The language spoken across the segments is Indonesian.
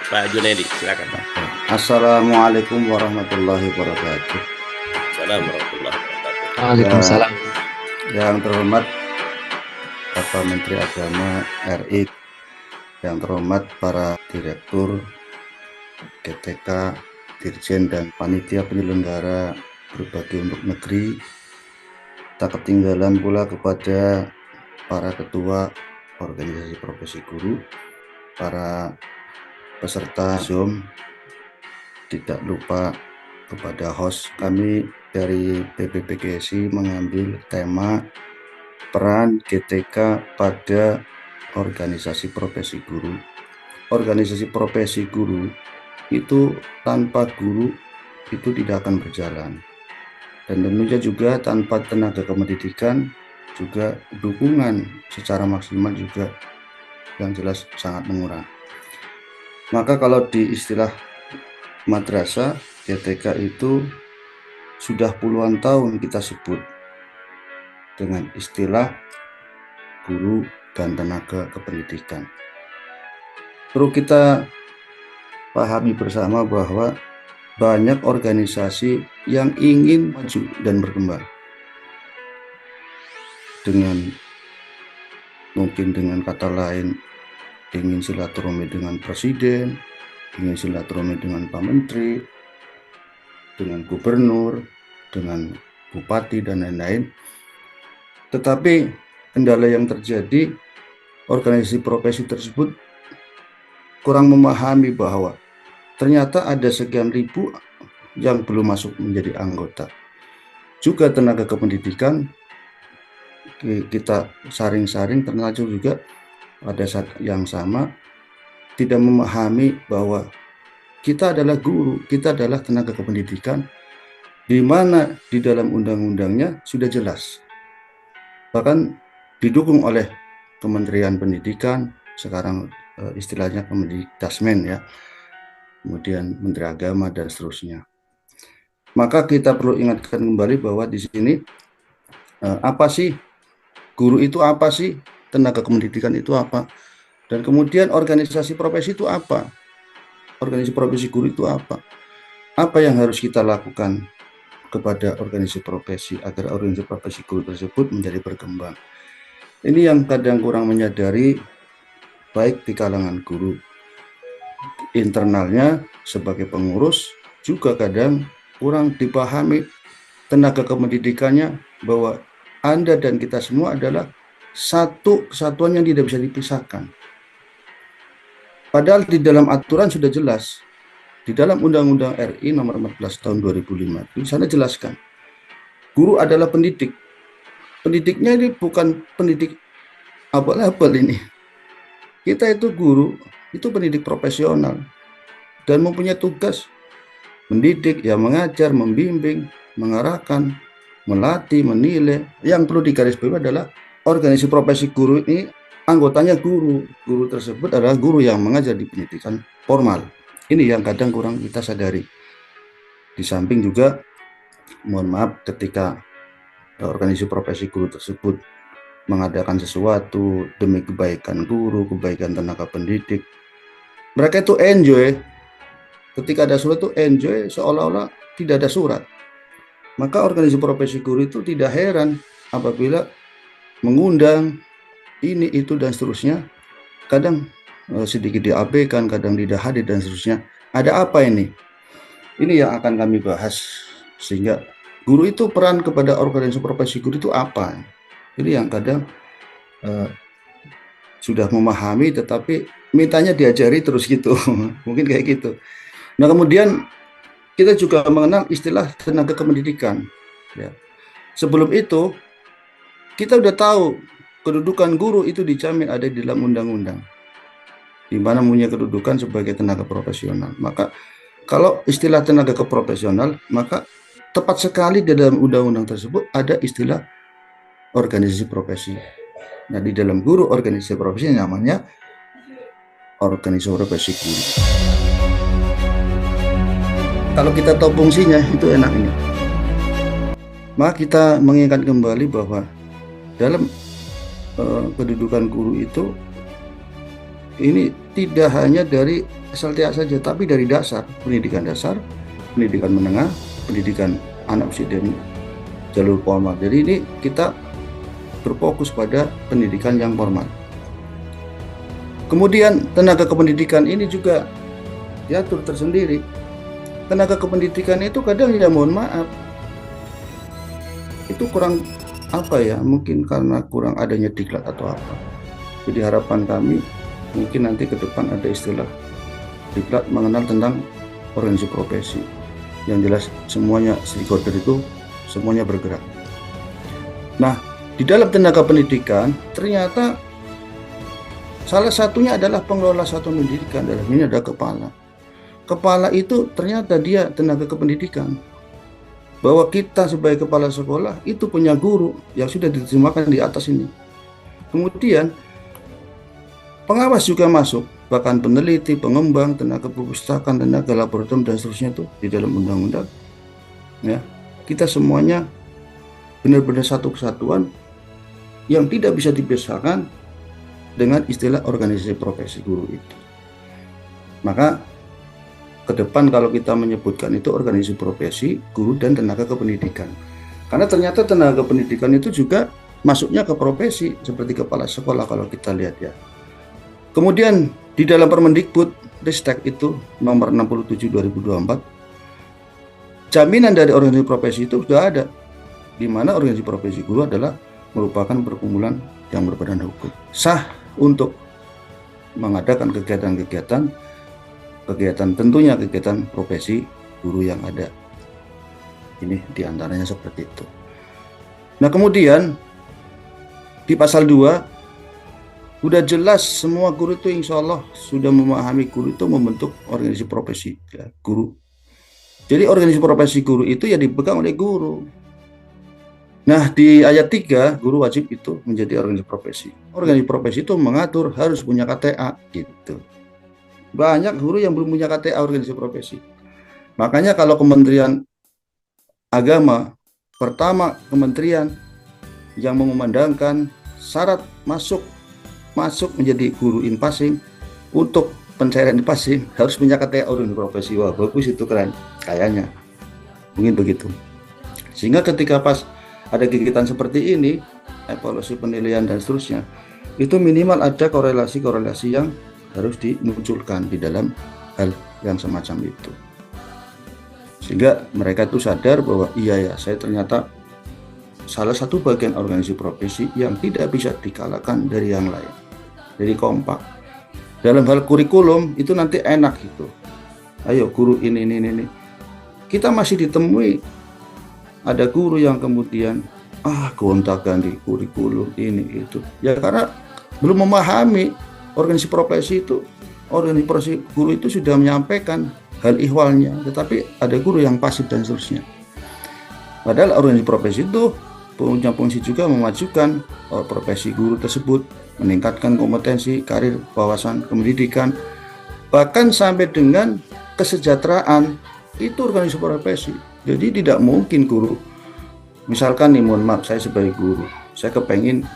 Pak Junedi, silakan Pak. Assalamualaikum warahmatullahi wabarakatuh. Assalamualaikum warahmatullahi wabarakatuh. Waalaikumsalam. Yang terhormat Bapak Menteri Agama RI, yang terhormat para direktur, GTK, Dirjen dan panitia penyelenggara berbagai untuk negeri. Tak ketinggalan pula kepada para ketua organisasi profesi guru, para peserta Zoom, tidak lupa kepada host kami dari PPPGSI mengambil tema peran GTK pada organisasi profesi guru. Organisasi profesi guru itu tanpa guru itu tidak akan berjalan, dan tentunya juga tanpa tenaga kependidikan juga dukungan secara maksimal juga yang jelas sangat mengurang. Maka kalau di istilah madrasah, GTK itu sudah puluhan tahun kita sebut dengan istilah guru dan tenaga kependidikan. Perlu kita pahami bersama bahwa banyak organisasi yang ingin maju dan berkembang mungkin dengan kata lain ingin silaturahmi dengan presiden, ingin silaturahmi dengan Pak Menteri, dengan gubernur, dengan bupati dan lain-lain. Tetapi kendala yang terjadi, organisasi profesi tersebut kurang memahami bahwa ternyata ada sekian ribu yang belum masuk menjadi anggota. Juga tenaga kependidikan kita saring-saring ternyata juga pada saat yang sama tidak memahami bahwa kita adalah guru, kita adalah tenaga kependidikan, di mana di dalam undang-undangnya sudah jelas, bahkan didukung oleh Kementerian Pendidikan, sekarang istilahnya Kemendikdasmen ya, kemudian Menteri Agama dan seterusnya. Maka kita perlu ingatkan kembali bahwa di sini apa sih guru itu, apa sih tenaga kependidikan itu apa, dan kemudian organisasi profesi itu apa, organisasi profesi guru itu apa yang harus kita lakukan kepada organisasi profesi agar organisasi profesi guru tersebut menjadi berkembang. Ini yang kadang kurang menyadari, baik di kalangan guru internalnya sebagai pengurus, juga kadang kurang dipahami tenaga kependidikannya bahwa Anda dan kita semua adalah satu kesatuan yang tidak bisa dipisahkan. Padahal di dalam aturan sudah jelas, di dalam Undang-Undang RI nomor 14 tahun 2005, di sana jelaskan, guru adalah pendidik. Pendidiknya ini bukan pendidik abal-abal ini. Kita itu guru, itu pendidik profesional, dan mempunyai tugas mendidik, ya mengajar, membimbing, mengarahkan, melatih, menilai. Yang perlu digarisbawahi adalah organisasi profesi guru ini anggotanya guru. Guru tersebut adalah guru yang mengajar di pendidikan formal. Ini yang kadang kurang kita sadari. Di samping juga, mohon maaf, ketika organisasi profesi guru tersebut mengadakan sesuatu demi kebaikan guru, kebaikan tenaga pendidik, mereka itu enjoy. Ketika ada surat itu enjoy, seolah-olah tidak ada surat. Maka organisasi profesi guru itu tidak heran apabila mengundang ini, itu, dan seterusnya, kadang sedikit diabaikan, kadang tidak hadir, dan seterusnya. Ada apa ini? Ini yang akan kami bahas, sehingga guru itu peran kepada organisasi profesi guru itu apa? Ini yang kadang sudah memahami, tetapi mintanya diajari terus gitu. Mungkin kayak gitu. Nah, kemudian kita juga mengenal istilah tenaga kependidikan. Ya. Sebelum itu, kita udah tahu kedudukan guru itu dijamin ada di dalam undang-undang, di mana punya kedudukan sebagai tenaga profesional. Maka kalau istilah tenaga keprofesional, maka tepat sekali di dalam undang-undang tersebut ada istilah organisasi profesi. Nah, di dalam guru organisasi profesi namanya organisasi profesi guru. Kalau kita tahu fungsinya, itu enaknya. Maka kita mengingat kembali bahwa dalam kedudukan guru itu ini tidak hanya dari SLTA saja, tapi dari dasar, pendidikan menengah, pendidikan anak usia dini, jalur formal. Jadi ini kita berfokus pada pendidikan yang formal. Kemudian tenaga kependidikan ini juga diatur tersendiri. Tenaga kependidikan itu kadang ya mohon maaf, itu kurang mungkin karena kurang adanya diklat atau apa. Jadi harapan kami mungkin nanti ke depan ada istilah diklat mengenal tentang organisasi profesi. Yang jelas semuanya stakeholder itu semuanya bergerak. Nah, di dalam tenaga pendidikan ternyata salah satunya adalah pengelola satuan pendidikan, dalam ini ada kepala. Kepala itu ternyata dia tenaga kependidikan. Bahwa kita sebagai kepala sekolah itu punya guru yang sudah diterjemahkan di atas ini. Kemudian pengawas juga masuk, bahkan peneliti, pengembang, tenaga perpustakaan, tenaga laboratorium dan seterusnya itu di dalam undang-undang. Ya, kita semuanya benar-benar satu kesatuan yang tidak bisa dipisahkan dengan istilah organisasi profesi guru itu. Maka ke depan kalau kita menyebutkan itu organisasi profesi guru dan tenaga kependidikan, karena ternyata tenaga pendidikan itu juga masuknya ke profesi seperti kepala sekolah kalau kita lihat ya. Kemudian di dalam Permendikbud Ristek itu nomor 67 2024, jaminan dari organisasi profesi itu sudah ada, di mana organisasi profesi guru adalah merupakan perkumpulan yang berbadan hukum sah untuk mengadakan kegiatan tentunya kegiatan profesi guru yang ada. Ini diantaranya seperti itu. Nah, kemudian di pasal 2 udah jelas semua guru itu insya Allah sudah memahami guru itu membentuk organisasi profesi ya, guru. Jadi organisasi profesi guru itu ya dipegang oleh guru. Nah, di ayat 3 guru wajib itu menjadi organisasi profesi. Organisasi profesi itu mengatur harus punya KTA gitu. Banyak guru yang belum punya KTA organisasi profesi. Makanya kalau Kementerian Agama, pertama kementerian yang mengumandangkan syarat masuk menjadi guru in-passing untuk pencairan in-passing harus punya KTA organisasi profesi. Wah, bagus itu, keren kayaknya. Mungkin begitu. Sehingga ketika pas ada kegiatan seperti ini, evaluasi penilaian dan seterusnya, itu minimal ada korelasi-korelasi yang harus dimunculkan di dalam hal yang semacam itu, sehingga mereka itu sadar bahwa iya ya, saya ternyata salah satu bagian organisasi profesi yang tidak bisa dikalahkan dari yang lain. Jadi kompak dalam hal kurikulum itu nanti enak gitu. Ayo guru ini. Kita masih ditemui ada guru yang kemudian gonta-ganti kurikulum ini itu ya, karena belum memahami organisasi profesi itu. Organisasi profesi guru itu sudah menyampaikan hal ihwalnya, tetapi ada guru yang pasif dan seterusnya. Padahal organisasi profesi itu punya fungsi juga memajukan profesi guru tersebut, meningkatkan kompetensi, karir, wawasan, pendidikan, bahkan sampai dengan kesejahteraan. Itu organisasi profesi. Jadi tidak mungkin guru, misalkan nih, mohon maaf, saya sebagai guru, saya kepengen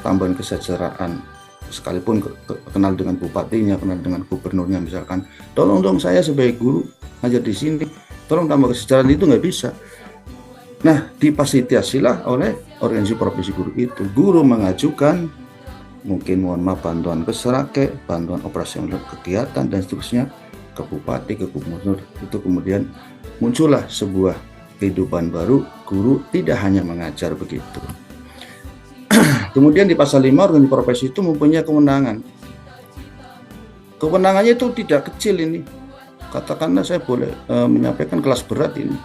tambahan kesejahteraan, sekalipun kenal dengan bupatinya, kenal dengan gubernurnya, misalkan, tolong dong saya sebagai guru ngajar di sini, tolong tambah kesejahteraan, itu nggak bisa. Nah, difasilitasilah oleh organisasi profesi guru itu. Guru mengajukan mungkin mohon maaf bantuan keserake, bantuan operasional kegiatan dan seterusnya ke bupati, ke gubernur. Itu kemudian muncullah sebuah kehidupan baru, guru tidak hanya mengajar begitu. Kemudian di pasal 5 organisasi profesi itu mempunyai kewenangan. Kewenangannya itu tidak kecil ini. Katakanlah saya boleh menyampaikan kelas berat ini.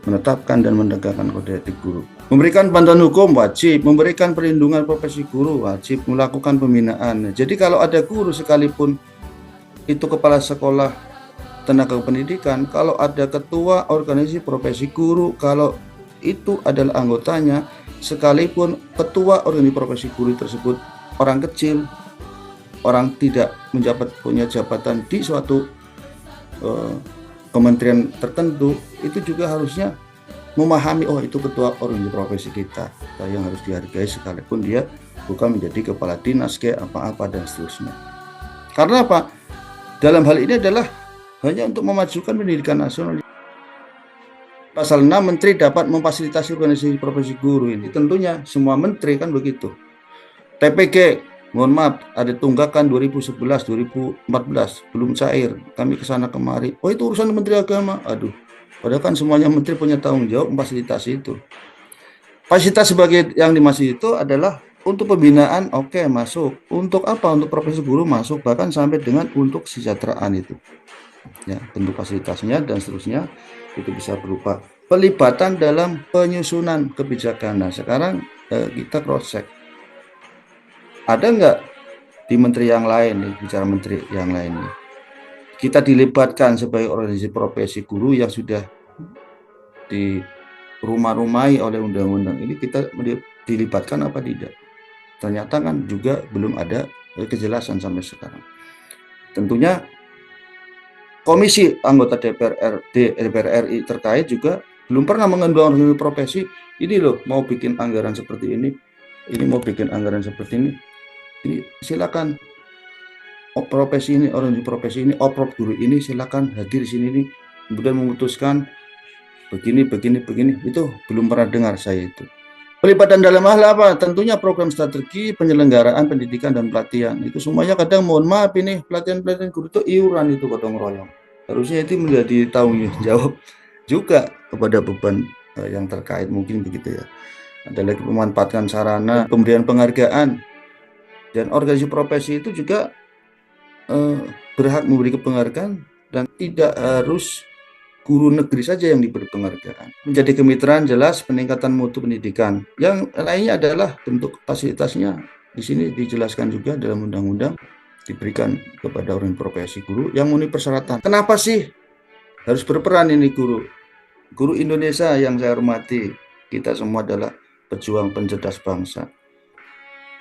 Menetapkan dan menegakkan kode etik guru. Memberikan bantuan hukum wajib, memberikan perlindungan profesi guru wajib, melakukan pembinaan. Jadi kalau ada guru sekalipun itu kepala sekolah tenaga pendidikan, kalau ada ketua organisasi profesi guru, kalau itu adalah anggotanya, sekalipun ketua organisasi profesi guru tersebut orang kecil, orang tidak punya jabatan di suatu kementerian tertentu, itu juga harusnya memahami, oh itu ketua organisasi profesi kita yang harus dihargai sekalipun dia bukan menjadi kepala dinas kayak apa-apa dan seterusnya. Karena apa? Dalam hal ini adalah hanya untuk memajukan pendidikan nasional. Pasal 6, Menteri dapat memfasilitasi organisasi profesi guru. Ini tentunya semua menteri kan begitu. TPG, mohon maaf, ada tunggakan 2011, 2014, belum cair. Kami kesana kemari. Oh, itu urusan Menteri Agama. Aduh, padahal kan semuanya menteri punya tanggung jawab memfasilitasi itu. Fasilitas sebagai yang dimaksud itu adalah untuk pembinaan, oke, masuk. Untuk apa? Untuk profesi guru masuk, bahkan sampai dengan untuk kesejahteraan itu. Ya, bentuk fasilitasnya dan seterusnya itu bisa berupa pelibatan dalam penyusunan kebijakan. Nah, sekarang kita cross check. Ada nggak di menteri yang lain nih, bicara menteri yang lain nih, kita dilibatkan sebagai organisasi profesi guru yang sudah di rumah-rumahi oleh undang-undang ini, kita dilibatkan apa tidak? Ternyata kan juga belum ada kejelasan sampai sekarang. Tentunya komisi anggota DPR RI terkait juga belum pernah mengadukan organisasi profesi, ini loh mau bikin anggaran seperti ini mau bikin anggaran seperti ini silakan profesi ini, organisasi profesi ini, oprop guru ini silakan hadir di sini nih, kemudian memutuskan begini, itu belum pernah dengar saya itu. Pelibatan dalam hal apa? Tentunya program strategi penyelenggaraan pendidikan dan pelatihan. Itu semuanya kadang mohon maaf ini pelatihan guru itu iuran itu gotong royong. Harusnya itu menjadi tanggung jawab juga kepada beban yang terkait, mungkin begitu ya. Ada lagi memanfaatkan sarana, pemberian penghargaan, dan organisasi profesi itu juga berhak memberi penghargaan dan tidak harus guru negeri saja yang diberi penghargaan. Menjadi kemitraan jelas peningkatan mutu pendidikan. Yang lainnya adalah bentuk fasilitasnya. Di sini dijelaskan juga dalam undang-undang diberikan kepada orang profesi guru yang memenuhi persyaratan. Kenapa sih harus berperan ini guru? Guru Indonesia yang saya hormati, kita semua adalah pejuang pencerdas bangsa.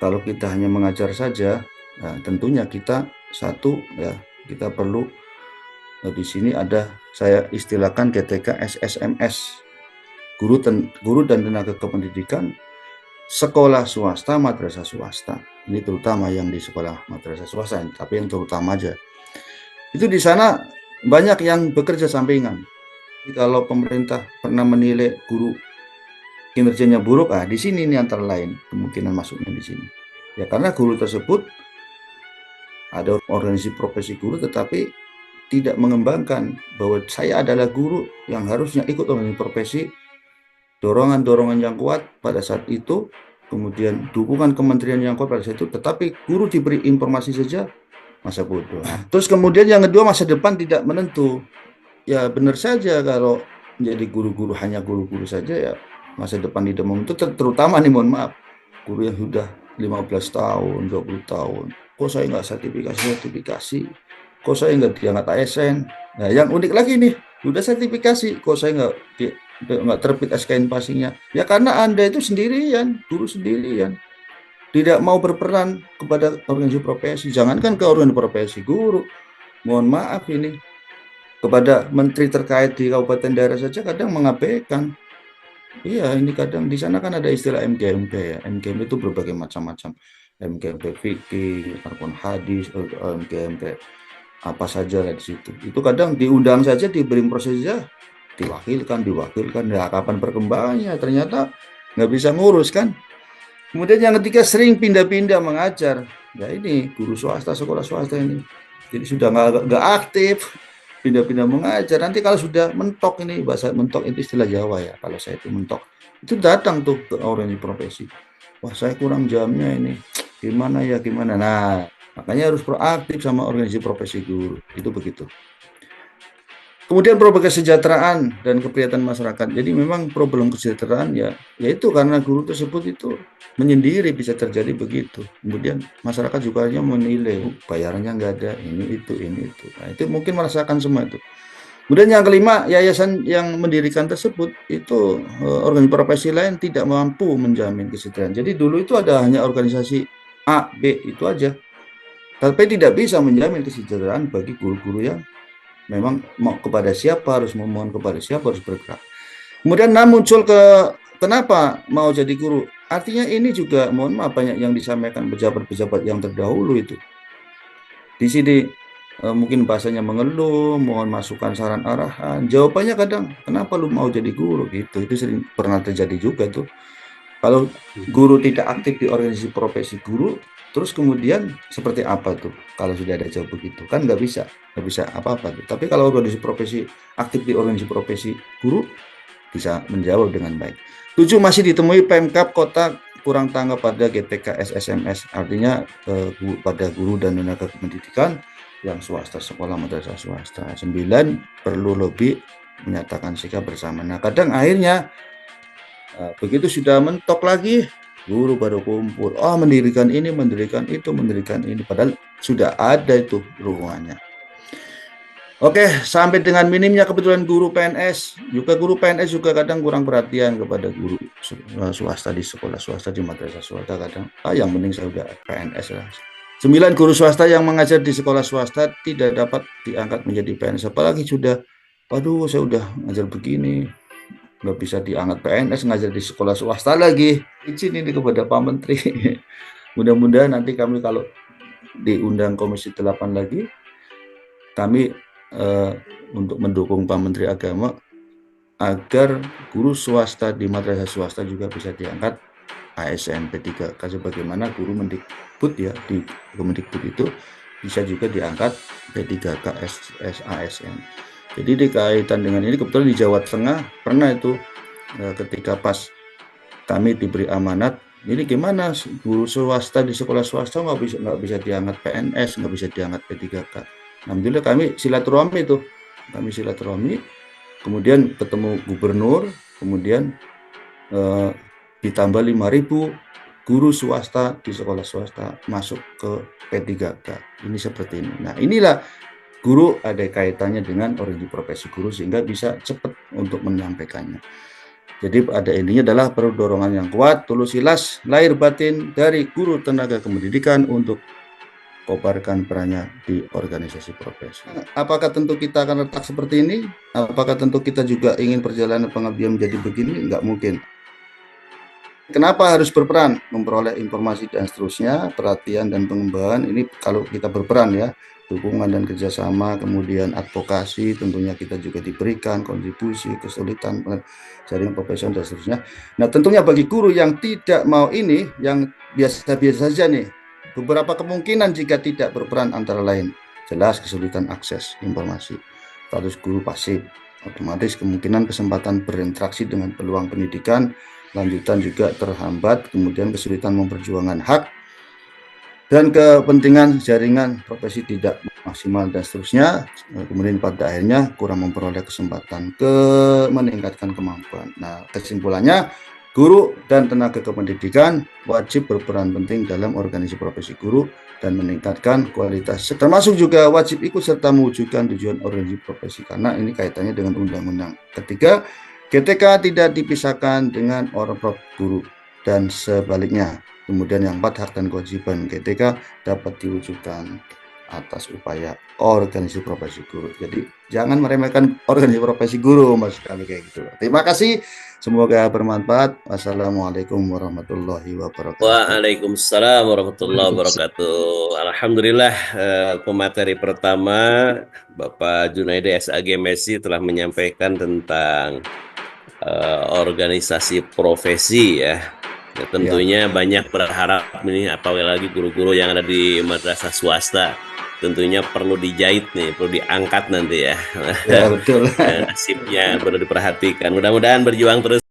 Kalau kita hanya mengajar saja, nah tentunya kita satu ya, kita perlu di sini ada saya istilahkan GTK SSMS, guru dan tenaga kependidikan sekolah swasta, madrasah swasta. Ini terutama yang di sekolah madrasah swasta, tapi yang terutama aja. Itu di sana banyak yang bekerja sampingan. Kalau pemerintah pernah menilai guru kinerjanya buruk, di sini ini antara lain kemungkinan masuknya di sini. Ya karena guru tersebut ada organisasi profesi guru tetapi tidak mengembangkan bahwa saya adalah guru yang harusnya ikut organisasi profesi, dorongan-dorongan yang kuat pada saat itu, kemudian dukungan kementerian yang kuat pada saat itu, tetapi guru diberi informasi saja masa bodoh. Terus kemudian yang kedua, masa depan tidak menentu. Ya benar saja kalau menjadi guru-guru hanya guru-guru saja ya masa depan tidak menentu, terutama nih mohon maaf guru yang sudah 15 tahun, 20 tahun. Kok saya nggak sertifikasi? Kok saya nggak diangkat ASN? Nah, yang unik lagi nih, udah sertifikasi, kok saya nggak terbit SKN passingnya? Ya karena Anda itu sendirian, guru sendirian, tidak mau berperan kepada organisasi profesi. Jangankan ke organisasi profesi guru, mohon maaf ini kepada menteri terkait di kabupaten daerah saja kadang mengabaikan. Iya, ini kadang di sana kan ada istilah MGMP ya. MGMP itu berbagai macam-macam. MGMP fikih, ataupun hadis, MGMP apa saja lah di situ. Itu kadang diundang saja, diberi proses saja, diwakilkan. Ya kapan perkembangannya? Ternyata nggak bisa ngurus kan. Kemudian yang ketiga, sering pindah-pindah mengajar. Ya ini guru swasta, sekolah swasta ini. Jadi sudah nggak aktif, pindah-pindah mengajar. Nanti kalau sudah mentok, ini bahasa mentok itu istilah Jawa ya. Kalau saya itu mentok, itu datang tuh ke organisasi profesi. Wah saya kurang jamnya ini. Gimana? Nah, makanya harus proaktif sama organisasi profesi guru, itu begitu. Kemudian problem kesejahteraan dan keprihatinan masyarakat. Jadi memang problem kesejahteraan ya, yaitu karena guru tersebut itu menyendiri bisa terjadi begitu. Kemudian masyarakat juga hanya menilai bayarannya nggak ada, ini itu. Nah, itu mungkin merasakan semua itu. Kemudian yang kelima, yayasan yang mendirikan tersebut itu organisasi profesi lain tidak mampu menjamin kesejahteraan. Jadi dulu itu ada hanya organisasi A, B itu aja. Tapi tidak bisa menjamin kesejahteraan bagi guru-guru yang memang mau kepada siapa, harus memohon kepada siapa, harus bergerak. Kemudian muncul kenapa mau jadi guru? Artinya ini juga mohon maaf banyak yang disampaikan pejabat-pejabat yang terdahulu itu. di sini mungkin bahasanya mengeluh, mohon masukan, saran, arahan. Jawabannya kadang, kenapa lu mau jadi guru gitu? Itu sering pernah terjadi juga tuh. Kalau guru tidak aktif di organisasi profesi guru, terus kemudian seperti apa tuh? Kalau sudah ada jawab begitu, kan nggak bisa apa-apa tuh. Tapi kalau organisasi profesi aktif di organisasi profesi guru, bisa menjawab dengan baik. 7, masih ditemui Pemkab Kota kurang tanggap pada GTK SSMS, artinya pada guru dan tenaga pendidikan yang swasta, sekolah madrasah swasta. 9, perlu lebih menyatakan sikap bersama. Nah, kadang akhirnya begitu sudah mentok lagi, guru baru kumpul, mendirikan ini, mendirikan itu, mendirikan ini, padahal sudah ada itu ruangannya. Oke, sampai dengan minimnya kebetulan guru PNS juga kadang kurang perhatian kepada guru swasta di sekolah swasta, di madrasah swasta kadang, yang penting saya udah PNS lah. 9, guru swasta yang mengajar di sekolah swasta tidak dapat diangkat menjadi PNS, apalagi sudah, waduh saya udah ngajar begini, nggak bisa diangkat PNS, ngajar di sekolah swasta lagi. Izin ini kepada Pak Menteri. Mudah-mudahan nanti kami kalau diundang Komisi 8 lagi, kami untuk mendukung Pak Menteri Agama agar guru swasta di madrasah swasta juga bisa diangkat ASN P3K, sebagaimana guru Mendikbud ya, di Kemendikbud itu bisa juga diangkat P3K ASN. Jadi dikaitan dengan ini, kebetulan di Jawa Tengah pernah itu ketika pas kami diberi amanat, ini gimana guru swasta di sekolah swasta nggak bisa diangkat PNS, nggak bisa diangkat P3K. Alhamdulillah kami silaturahmi, kemudian ketemu gubernur, kemudian ditambah 5.000 guru swasta di sekolah swasta masuk ke P3K. Ini seperti ini. Nah, inilah guru ada kaitannya dengan organisasi profesi guru sehingga bisa cepat untuk menyampaikannya. Jadi ada intinya adalah perlu dorongan yang kuat, tulus ikhlas, lahir batin dari guru tenaga kependidikan untuk kobarkan perannya di organisasi profesi. Apakah tentu kita akan letak seperti ini? Apakah tentu kita juga ingin perjalanan pengabdian menjadi begini? Enggak mungkin. Kenapa harus berperan? Memperoleh informasi dan seterusnya, perhatian dan pengembangan. Ini kalau kita berperan ya, dukungan dan kerjasama, kemudian advokasi, tentunya kita juga diberikan kontribusi, kesulitan, jaringan profesional dan seterusnya. Nah, tentunya bagi guru yang tidak mau ini, yang biasa-biasa saja nih, beberapa kemungkinan jika tidak berperan antara lain, jelas kesulitan akses informasi, status guru pasif, otomatis kemungkinan kesempatan berinteraksi dengan peluang pendidikan lanjutan juga terhambat, kemudian kesulitan memperjuangkan hak, dan kepentingan jaringan profesi tidak maksimal dan seterusnya. Kemudian pada akhirnya kurang memperoleh kesempatan meningkatkan kemampuan. Nah, kesimpulannya, guru dan tenaga kependidikan wajib berperan penting dalam organisasi profesi guru dan meningkatkan kualitas, termasuk juga wajib ikut serta mewujudkan tujuan organisasi profesi, karena ini kaitannya dengan undang-undang. Ketiga, GTK tidak dipisahkan dengan orang guru dan sebaliknya. Kemudian yang 4, hak dan kewajiban GTK dapat diwujudkan atas upaya organisasi profesi guru. Jadi jangan meremehkan organisasi profesi guru, mas kami kayak gitu. Terima kasih, semoga bermanfaat. Wassalamualaikum warahmatullahi wabarakatuh. Waalaikumsalam warahmatullahi wabarakatuh. Alhamdulillah, pemateri pertama Bapak Junaidi SAG Messi telah menyampaikan tentang organisasi profesi ya. Ya, tentunya banyak berharap ini, apalagi guru-guru yang ada di madrasah swasta, tentunya perlu dijahit nih, perlu diangkat nanti ya. Ya betul. Nasibnya perlu diperhatikan. Mudah-mudahan berjuang terus.